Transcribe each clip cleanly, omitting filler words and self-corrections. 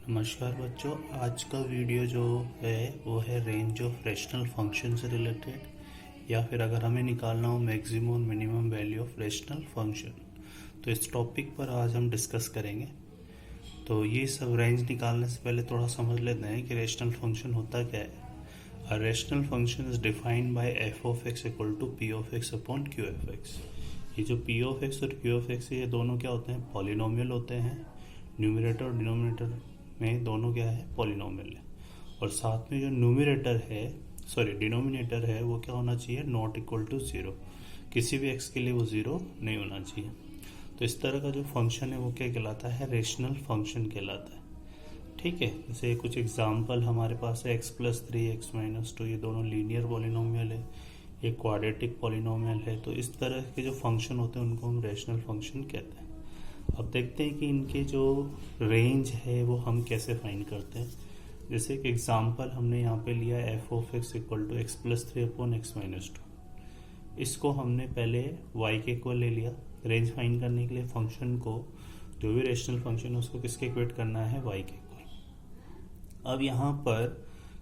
नमस्कार बच्चों। आज का वीडियो जो है वो है रेंज ऑफ रैशनल फंक्शन से रिलेटेड, या फिर अगर हमें निकालना हो मैक्सिमम और minimum value of rational function, तो इस टॉपिक पर आज हम डिस्कस करेंगे। तो ये सब रेंज निकालने से पहले थोड़ा समझ लेते हैं कि रैशनल फंक्शन होता क्या है। A rational function is defined by F of X equal to P of X upon Q F X. ये जो पी ऑफ एक्स और क्यू ऑफ एक्स ये दोनों क्या होते हैं, पॉलिनोमियल होते हैं। न्यूमरेटर और डिनोमिनेटर में दोनों क्या है, पॉलिनोमियल है। और साथ में जो डिनोमिनेटर है वो क्या होना चाहिए, नॉट इक्वल टू ज़ीरो। किसी भी एक्स के लिए वो ज़ीरो नहीं होना चाहिए। तो इस तरह का जो फंक्शन है वो क्या कहलाता है, रेशनल फंक्शन कहलाता है। ठीक है, जैसे कुछ एग्जांपल हमारे पास है, x plus three, x minus to, ये दोनों लीनियर पॉलिनोमियल है, ये क्वाड्रेटिक पॉलिनोमियल है। तो इस तरह के जो फंक्शन होते हैं उनको हम रेशनल फंक्शन कहते हैं। अब देखते हैं कि इनके जो रेंज है वो हम कैसे फाइंड करते हैं। जैसे एक एग्जांपल हमने यहाँ पे लिया F of X equal to X plus three upon X minus two. इसको हमने पहले वाई के इक्वल ले लिया। रेंज फाइंड करने के लिए फंक्शन को, जो भी रेशनल फंक्शन है उसको किसके इक्वेट करना है, वाई के इक्वल। अब यहाँ पर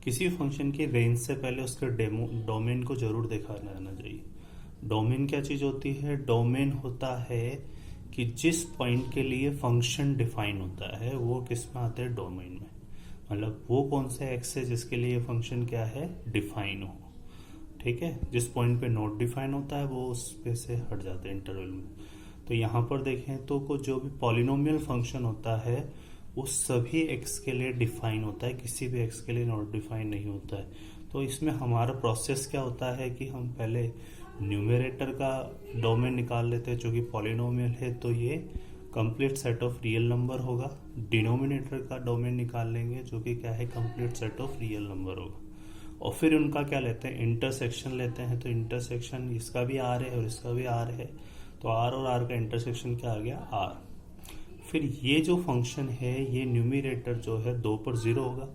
किसी भी फंक्शन की रेंज से पहले उसके डोमेन को जरूर देखा जाना चाहिए। डोमेन क्या चीज़ होती है, डोमेन होता है कि जिस पॉइंट के लिए फंक्शन डिफाइन होता है वो किस में आता है, डोमेन में। मतलब वो कौन सा एक्स है जिसके लिए फंक्शन क्या है, डिफाइन हो। ठीक है, जिस पॉइंट पे नॉट डिफाइन होता है वो उस पे से हट जाते हैं इंटरवल में। तो यहाँ पर देखें तो जो भी पॉलिनोमियल फंक्शन होता है वो सभी एक्स के लिए डिफाइन होता है, किसी भी एक्स के लिए नॉट डिफाइन नहीं होता है। तो इसमें हमारा प्रोसेस क्या होता है कि हम पहले न्यूमरेटर का डोमेन निकाल लेते हैं जो कि पॉलिनोमियल है, तो ये complete set of real number होगा। डिनोमिनेटर का डोमेन निकाल लेंगे जो कि क्या है, complete set of real number होगा। और फिर उनका क्या लेते हैं, इंटरसेक्शन लेते हैं। तो इंटरसेक्शन इसका भी आर है और इसका भी आर है, तो आर और आर का इंटरसेक्शन क्या आ गया, आर। फिर ये जो फंक्शन है ये न्यूमरेटर जो है 2 पर 0 होगा,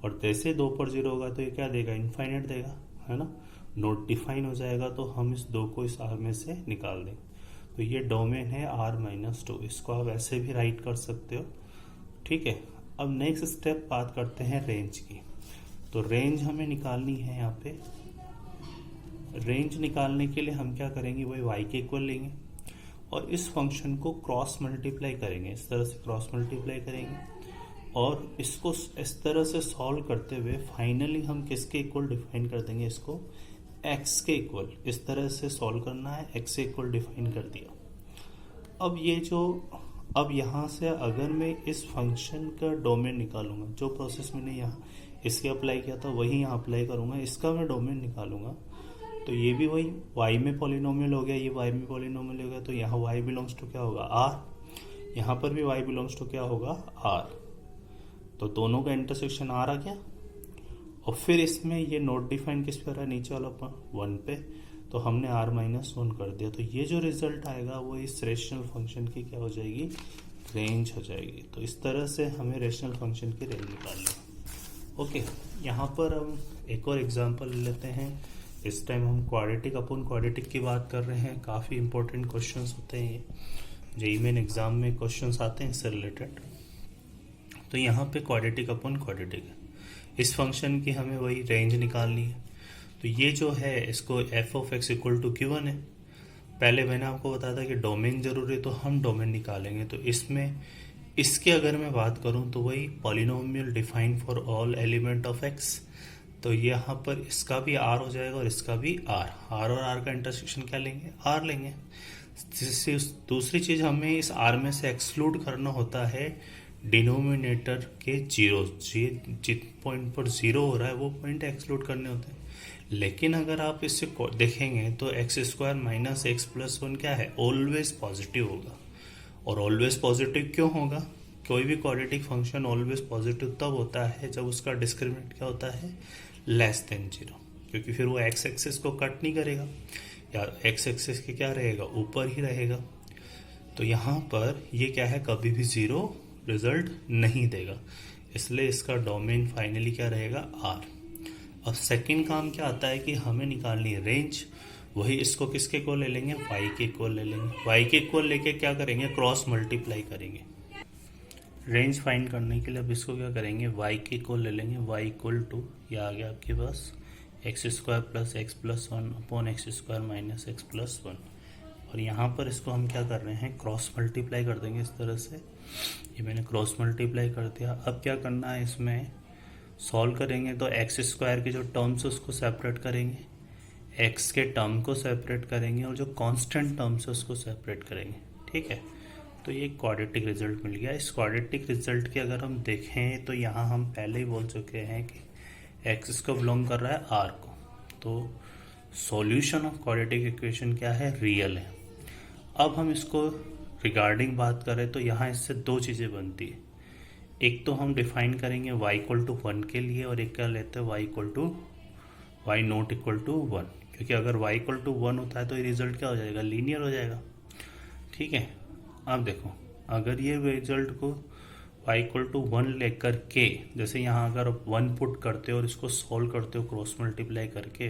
और जैसे 2 पर 0 होगा तो ये क्या देगा, इनफाइनाइट देगा, है ना। नॉट डिफाइन हो जाएगा तो हम इस 2 को इस आर में से निकाल देंगे। तो ये डोमेन है आर माइनस टू, इसको आप ऐसे भी राइट कर सकते हो। ठीक है, अब नेक्स्ट स्टेप बात करते हैं रेंज की। तो रेंज हमें निकालनी है। यहाँ पे रेंज निकालने के लिए हम क्या करेंगे, वही वाई के इक्वल लेंगे और इस फंक्शन को क्रॉस मल्टीप्लाई करेंगे। इस तरह से क्रॉस मल्टीप्लाई करेंगे और इसको इस तरह से सॉल्व करते हुए फाइनली हम किसके इक्वल डिफाइन कर देंगे, इसको एक्स के इक्वल। इस तरह से सॉल्व करना है, एक्स के इक्वल डिफाइन कर दिया। अब यहाँ से अगर मैं इस फंक्शन का डोमेन निकालूंगा, जो प्रोसेस मैंने यहाँ इसके अप्लाई किया था वही यहाँ अप्लाई करूंगा, इसका मैं डोमेन निकालूंगा। तो ये भी वही y में पॉलिनोमियल हो गया, ये y में पॉलिनोमियल हो गया, तो यहाँ y बिलोंग्स टू क्या होगा, r। यहाँ पर भी y बिलोंग्स टू क्या होगा, r। तो दोनों का इंटरसेक्शन r आ गया। और फिर इसमें ये नॉट डिफाइन किस पे आ रहा है, नीचे वाला 1 पे, तो हमने r माइनस 1 कर दिया। तो ये जो रिजल्ट आएगा वो इस रेशनल फंक्शन की क्या हो जाएगी, रेंज हो जाएगी। तो इस तरह से हमें रेशनल फंक्शन की रेंज निकालनी है। ओके, यहाँ पर हम एक और एग्जांपल लेते हैं। इस टाइम हम क्वाड्रेटिक अपॉन क्वाड्रेटिक की बात कर रहे हैं। काफ़ी इंपॉर्टेंट क्वेश्चंस होते हैं ये, जेईई मेन एग्जाम में क्वेश्चंस आते हैं इससे रिलेटेड। तो यहाँ पे क्वाड्रेटिक अपॉन क्वाड्रेटिक है, इस फंक्शन की हमें वही रेंज निकालनी है। तो ये जो है इसको F of X equal to Q1 है। पहले मैंने आपको बताया था कि डोमेन जरूरी है, तो हम डोमेन निकालेंगे। तो इसमें इसके अगर मैं बात करूं तो वही polynomial define for all element of x. तो यहाँ पर इसका भी आर हो जाएगा और इसका भी आर। आर और आर का इंटरसेक्शन क्या लेंगे, आर लेंगे। दूसरी चीज हमें इस आर में से एक्सक्लूड करना होता है डिनोमिनेटर के जीरो। जिस पॉइंट पर जीरो हो रहा है वो पॉइंट एक्सक्लूड करने होते हैं। लेकिन अगर आप इससे देखेंगे तो x square minus x plus 1 क्या है, ऑलवेज पॉजिटिव होगा। और ऑलवेज पॉजिटिव क्यों होगा, कोई भी क्वाड्रेटिक फंक्शन ऑलवेज पॉजिटिव तब होता है जब उसका डिस्क्रिमिनेंट क्या होता है, लेस देन 0। क्योंकि फिर वो एक्स एक्सिस को कट नहीं करेगा, या एक्स एक्सिस के क्या रहेगा, ऊपर ही रहेगा। तो यहाँ पर ये क्या है, कभी भी 0 रिजल्ट नहीं देगा, इसलिए इसका डोमेन फाइनली क्या रहेगा, आर। अब सेकंड काम क्या आता है कि हमें निकालनी है रेंज। वही इसको किसके इक्वल ले लेंगे, y के इक्वल ले लेंगे। y के इक्वल लेके क्या करेंगे, क्रॉस मल्टीप्लाई करेंगे। रेंज फाइंड करने के लिए अब इसको क्या करेंगे, y की इक्वल ले लेंगे, y इक्वल टू ये आ गया आपके पास x square plus x plus one upon x square minus x plus one. और यहाँ पर इसको हम क्या कर रहे हैं, क्रॉस मल्टीप्लाई कर देंगे इस तरह से। ये मैंने क्रॉस मल्टीप्लाई कर दिया। अब क्या करना है, इसमें सॉल्व करेंगे तो एक्स स्क्वायर के जो टर्म्स है उसको सेपरेट करेंगे, एक्स के टर्म को सेपरेट करेंगे और जो कांस्टेंट टर्म्स है उसको सेपरेट करेंगे। ठीक है, तो ये क्वाड्रेटिक रिजल्ट मिल गया। इस क्वाड्रेटिक रिजल्ट के अगर हम देखें तो यहाँ हम पहले ही बोल चुके हैं कि एक्स इसको बिलोंग कर रहा है आर को, तो सॉल्यूशन ऑफ क्वाड्रेटिक इक्वेशन क्या है, रियल है। अब हम इसको रिगार्डिंग बात करें तो यहाँ इससे दो चीज़ें बनती है। एक तो हम डिफाइन करेंगे y इक्वल टू 1 के लिए, और एक क्या लेते हैं y equal to y not equal to 1, क्योंकि अगर y इक्वल टू 1 होता है तो ये रिजल्ट क्या हो जाएगा, लीनियर हो जाएगा। ठीक है, अब देखो अगर ये रिजल्ट को y इक्वल टू 1 लेकर के, जैसे यहाँ अगर 1 पुट करते हो और इसको सॉल्व करते हो क्रॉस मल्टीप्लाई करके,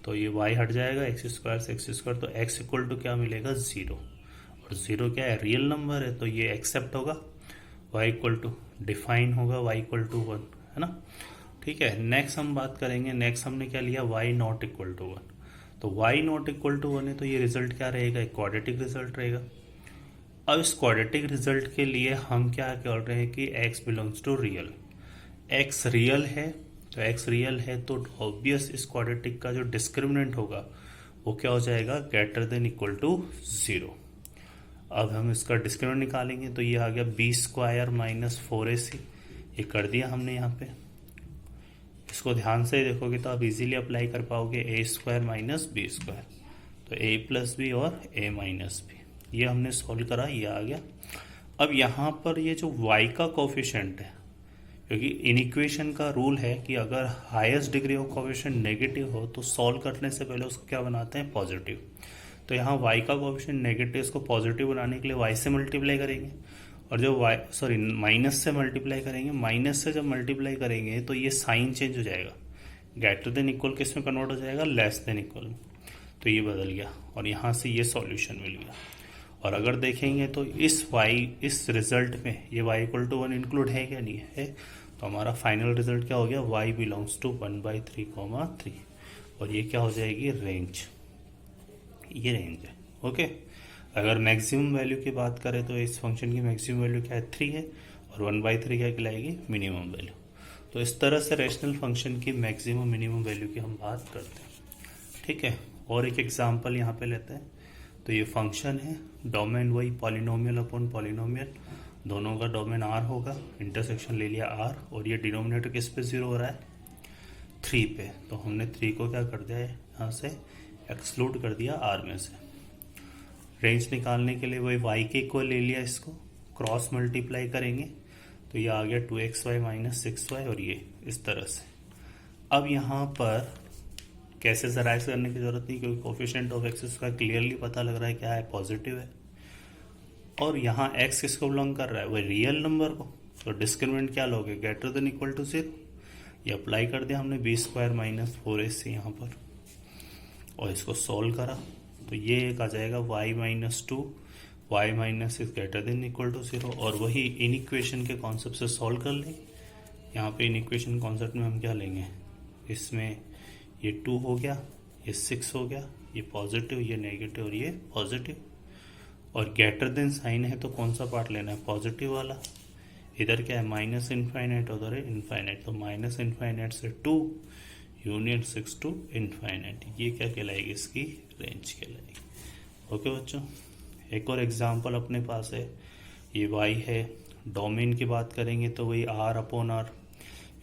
तो ये y हट जाएगा एक्स स्क्वायर से एक्स स्क्वायर, तो x इक्वल टू क्या मिलेगा, 0। और 0 क्या है, रियल नंबर है, तो ये एक्सेप्ट होगा। y इक्वल टू डिफाइन होगा y इक्वल टू 1, है ना। ठीक है, नेक्स्ट हम बात करेंगे। नेक्स्ट हमने क्या लिया, y नॉट इक्वल टू 1, तो y नॉट इक्वल टू 1 है तो ये रिजल्ट क्या रहेगा, एक क्वाड्रेटिक रिजल्ट रहेगा। अब इस क्वाड्रेटिक रिजल्ट के लिए हम क्या कर रहे हैं कि x belongs to real, x real है, तो x रियल है तो ऑब्वियस इस क्वाड्रेटिक का जो डिस्क्रिमिनेंट होगा वो क्या हो जाएगा, ग्रेटर देन इक्वल टू 0। अब हम इसका डिस्क्रिमिनेंट निकालेंगे तो ये आ गया बी स्क्वायर माइनस 4ac, ये कर दिया हमने यहाँ पे। इसको ध्यान से देखोगे तो आप इजीली अप्लाई कर पाओगे, ए स्क्वायर माइनस बी स्क्वायर, तो ए प्लस बी और ए माइनस बी, ये हमने सॉल्व करा, ये आ गया। अब यहाँ पर ये जो y का कोफिशिएंट है, क्योंकि इन इक्वेशन का रूल है कि अगर highest degree of coefficient negative हो तो सॉल्व करने से पहले उसको क्या बनाते हैं, पॉजिटिव। तो यहाँ y का कोफिशिएंट नेगेटिव, इसको पॉजिटिव बनाने के लिए y से मल्टीप्लाई करेंगे, और जो माइनस से मल्टीप्लाई करेंगे, माइनस से जब मल्टीप्लाई करेंगे तो ये साइन चेंज हो जाएगा, ग्रेटर देन इक्वल किस में कन्वर्ट हो जाएगा, लेस देन इक्वल, तो ये बदल गया और यहाँ से ये सॉल्यूशन मिल गया। और अगर देखेंगे तो इस रिजल्ट में ये y इक्वल टू 1 इंक्लूड है क्या, नहीं है, तो हमारा फाइनल रिजल्ट क्या हो गया, y बिलोंग्स टू 1/3, और ये क्या हो जाएगी, रेंज, ये रेंज है। ओके, अगर मैक्सिमम वैल्यू की बात करें तो इस फंक्शन की मैक्सिमम वैल्यू क्या है, 3 है, और 1/3 क्या कहलाएगी, मिनिमम वैल्यू। तो इस तरह से रैशनल फंक्शन की मैक्सिमम मिनिमम वैल्यू की हम बात करते हैं। ठीक है, और एक एग्जांपल यहाँ पे लेते हैं। तो ये फंक्शन है, डोमेन वही पॉलिनोमियल अपॉन पॉलिनोमियल, दोनों का डोमेन r होगा, इंटरसेक्शन ले लिया r, और ये डिनोमिनेटर किस पे 0 हो रहा है, 3 पे, तो हमने 3 को क्या कर दिया है, यहाँ से एक्सक्लूड कर दिया r में से। रेंज निकालने के लिए वही y के इक्वल ले लिया, इसको क्रॉस मल्टीप्लाई करेंगे तो ये आ गया 2xy माइनस 6y, और ये इस तरह से। अब यहाँ पर कैसे जराइज करने की जरूरत नहीं, क्योंकि कोफिशिएंट ऑफ एक्स का क्लियरली पता लग रहा है क्या है, पॉजिटिव है, और यहाँ x किसको बिलोंग कर रहा है, वही रियल नंबर को, तो डिस्क्रिमिनेंट क्या लोगे, ग्रेटर देन इक्वल टू 0। ये अप्लाई कर दिया हमने, बी स्क्वायर माइनस 4ac यहाँ पर, और इसको सॉल्व करा तो ये एक आ जाएगा y minus 2, y minus 6 greater than equal to 0, और वही इन इक्वेशन के कॉन्सेप्ट से सॉल्व कर लेंगे। यहाँ पे इन इक्वेशन कॉन्सेप्ट में हम क्या लेंगे, इसमें ये 2 हो गया, ये 6 हो गया, ये पॉजिटिव, ये नेगेटिव, और ये पॉजिटिव, और ग्रेटर देन साइन है तो कौन सा पार्ट लेना है, पॉजिटिव वाला। इधर क्या है, माइनस इनफाइनाइट, उधर है इनफाइनाइट, तो माइनस इनफाइनाइट से 2 यूनियन 6 टू इनफाइनाइट, ये क्या कहलाएगी, इसकी रेंज कहलाएगी। ओके बच्चों, एक और एग्जांपल अपने पास है, ये y है, डोमेन की बात करेंगे तो वही r अपॉन r,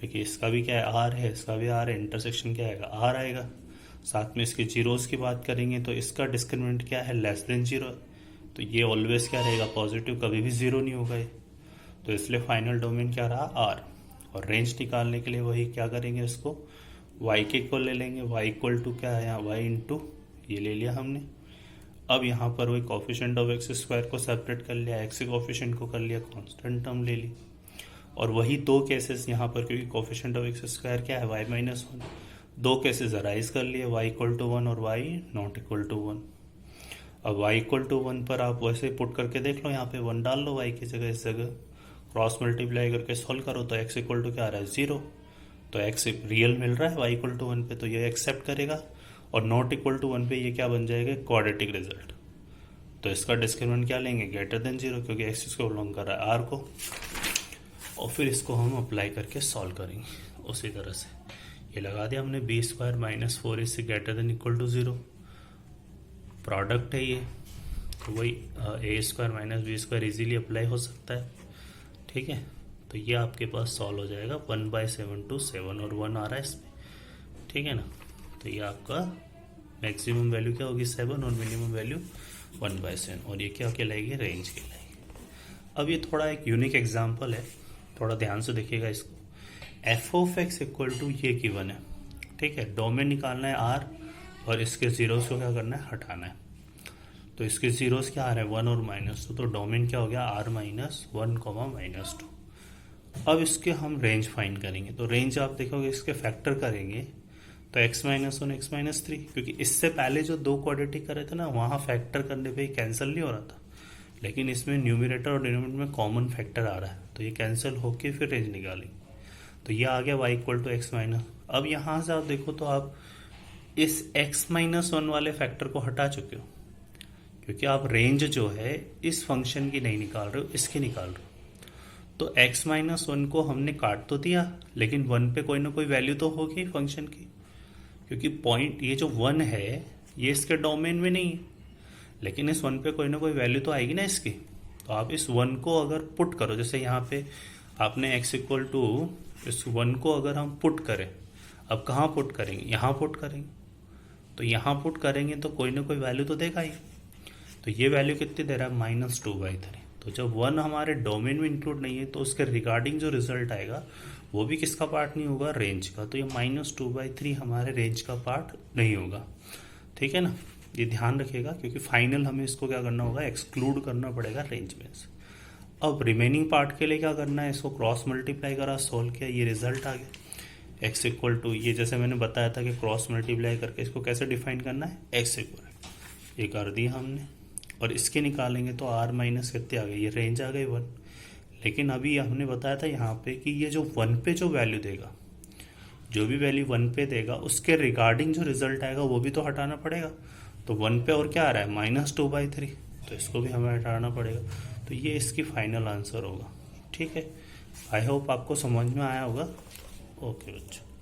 क्योंकि इसका भी क्या है, r है, इसका भी r है, इंटरसेक्शन क्या आएगा, r आएगा। साथ में इसके जीरोस की बात करेंगे तो इसका डिस्क्रिमिनेंट क्या है, लेस देन 0, तो ये ऑलवेज क्या रहेगा, पॉजिटिव, कभी भी 0 नहीं होगा ये, तो इसलिए फाइनल डोमेन क्या रहा, r। और रेंज निकालने के लिए वही क्या करेंगे, इसको y के इक्वल ले लेंगे, y इक्वल टू क्या है यहाँ, y इंटू ये ले लिया हमने। अब यहाँ पर वही कोफिशिएंट ऑफ एक्स स्क्वायर को सेपरेट कर लिया, एक्स के कोफिशिएंट को कर लिया, कांस्टेंट टर्म ले ली, और वही दो केसेस यहाँ पर, क्योंकि कोफिशिएंट ऑफ एक्स स्क्वायर क्या है, y माइनस 1, दो केसेस अराइज कर लिए, y इक्वल टू 1 और y नॉट इक्वल टू 1। अब y इक्वल टू 1 पर आप वैसे पुट करके देख लो, यहाँ पे 1 डाल लो y की जगह, इस जगह क्रॉस मल्टीप्लाई करके सॉल्व करो तो x इक्वल टू क्या आ रहा है 0, तो x रियल मिल रहा है y इक्वल टू 1 पे, तो ये एक्सेप्ट करेगा। और नॉट इक्वल टू 1 पे ये क्या बन जाएगा, क्वाड्रेटिक रिजल्ट। तो इसका डिस्क्रिमिनेंट क्या लेंगे, ग्रेटर देन 0, क्योंकि x इसको बिलोंग कर रहा है r को। और फिर इसको हम अप्लाई करके सॉल्व करेंगे उसी तरह से। ये लगा दिया हमने, बी स्क्वायर माइनस 4 इससे greater than equal to 0, product है ये, तो वही a square minus b square easily apply हो सकता है। ठीक है, तो ये आपके पास सॉल्व हो जाएगा 1/7 to 7 और 1 आ रहा है इसमें। ठीक है ना, तो ये आपका मैक्सिमम वैल्यू क्या होगी 7 और मिनिमम वैल्यू 1/7, और ये क्या कहलाएगी, रेंज कहलाएगी। अब ये थोड़ा एक यूनिक एग्जाम्पल है, थोड़ा ध्यान से देखिएगा इसको। F of X equal to ये गिवन है, ठीक है, डोमेन निकालना है आर और इसके जीरोस को क्या करना है, हटाना है। तो इसके जीरोस क्या आ रहे हैं 1 और -2, तो डोमेन क्या हो गया r -1, -2। अब इसके हम रेंज फाइंड करेंगे, तो रेंज आप देखोगे इसके फैक्टर करेंगे तो x -1 x -3, क्योंकि इससे पहले जो दो क्वाड्रेटिक करे थे ना वहाँ फैक्टर करने पे कैंसिल नहीं हो रहा था, लेकिन इसमें न्यूमरेटर और डिनोमिनेटर में कॉमन फैक्टर आ रहा है, तो ये कैंसिल होके फिर रेंज निकालेंगे। तो ये आ गया y equal to x minus. अब यहाँ से आप देखो तो आप इस x -1 वाले फैक्टर को हटा चुके हो, क्योंकि आप रेंज जो है इस फंक्शन की नहीं निकाल रहे हो, इसकी निकाल रहे हो। तो x -1 को हमने काट तो दिया, लेकिन 1 पे कोई ना कोई वैल्यू तो होगी फंक्शन की, क्योंकि पॉइंट ये जो 1 है ये इसके डोमेन में नहीं है, लेकिन इस 1 पे कोई ना कोई वैल्यू तो आएगी ना इसकी। तो आप इस 1 को अगर पुट करो, जैसे यहाँ पे आपने x इक्वल टू इस 1 को अगर हम पुट करें, अब कहाँ पुट करेंगे, यहाँ पुट करेंगे। तो यहाँ पुट करेंगे तो कोई ना कोई वैल्यू तो देगा ही। तो ये वैल्यू कितनी दे रहा है, -2/3। तो जब 1 हमारे डोमेन में इंक्लूड नहीं है तो उसके रिगार्डिंग जो रिजल्ट आएगा वो भी किसका पार्ट नहीं होगा, रेंज का। तो ये -2/3 हमारे रेंज का पार्ट नहीं होगा। ठीक है ना, ये ध्यान रखिएगा, क्योंकि फाइनल हमें इसको क्या करना होगा, एक्सक्लूड करना पड़ेगा रेंज में से। अब रिमेनिंग पार्ट के लिए क्या करना है, इसको क्रॉस मल्टीप्लाई करा, सोल्व किया, ये रिजल्ट आ गया x इक्वल टू, ये जैसे मैंने बताया था कि क्रॉस मल्टीप्लाई करके इसको कैसे डिफाइन करना है, x इक्वल ये कर दिया हमने। और इसके निकालेंगे तो r माइनस कितने आ गए, ये रेंज आ गई 1। लेकिन अभी हमने बताया था यहाँ पे कि ये जो 1 पे जो वैल्यू देगा, जो भी वैल्यू 1 पे देगा उसके रिगार्डिंग जो रिजल्ट आएगा वो भी तो हटाना पड़ेगा। तो 1 पे और क्या आ रहा है, -2/3, तो इसको भी हमें हटाना पड़ेगा। तो ये इसकी फाइनल आंसर होगा। ठीक है, आई होप आपको समझ में आया होगा। ओके बच्चों।